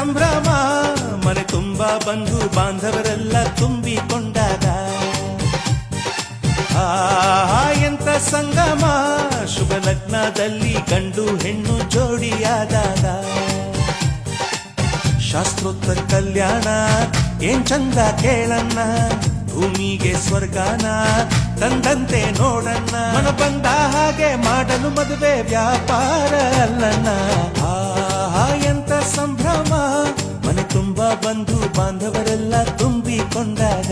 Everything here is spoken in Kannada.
ಸಂಭ್ರಮ ಮನೆ ತುಂಬಾ ಬಂಧು ಬಾಂಧವರೆಲ್ಲ ತುಂಬಿಕೊಂಡಾಗ ಎಂತ ಸಂಗಮ ಶುಭ ಲಗ್ನದಲ್ಲಿ ಗಂಡು ಹೆಣ್ಣು ಜೋಡಿಯಾದಾಗ ಶಾಸ್ತ್ರೋತ್ತರ ಕಲ್ಯಾಣ ಏನ್ ಚಂದ ಕೇಳಣ್ಣ ಭೂಮಿಗೆ ಸ್ವರ್ಗಾನ ತಂದಂತೆ ನೋಡಣ್ಣ ಮನ ಬಂದ ಹಾಗೆ ಮಾಡಲು ಮದುವೆ ವ್ಯಾಪಾರ ಅಲ್ಲಣ್ಣ ಎಂತ ಸಂಭ್ರಮ ಮನೆ ತುಂಬಾ ಬಂಧು ಬಾಂಧವರೆಲ್ಲ ತುಂಬಿಕೊಂಡಾಗ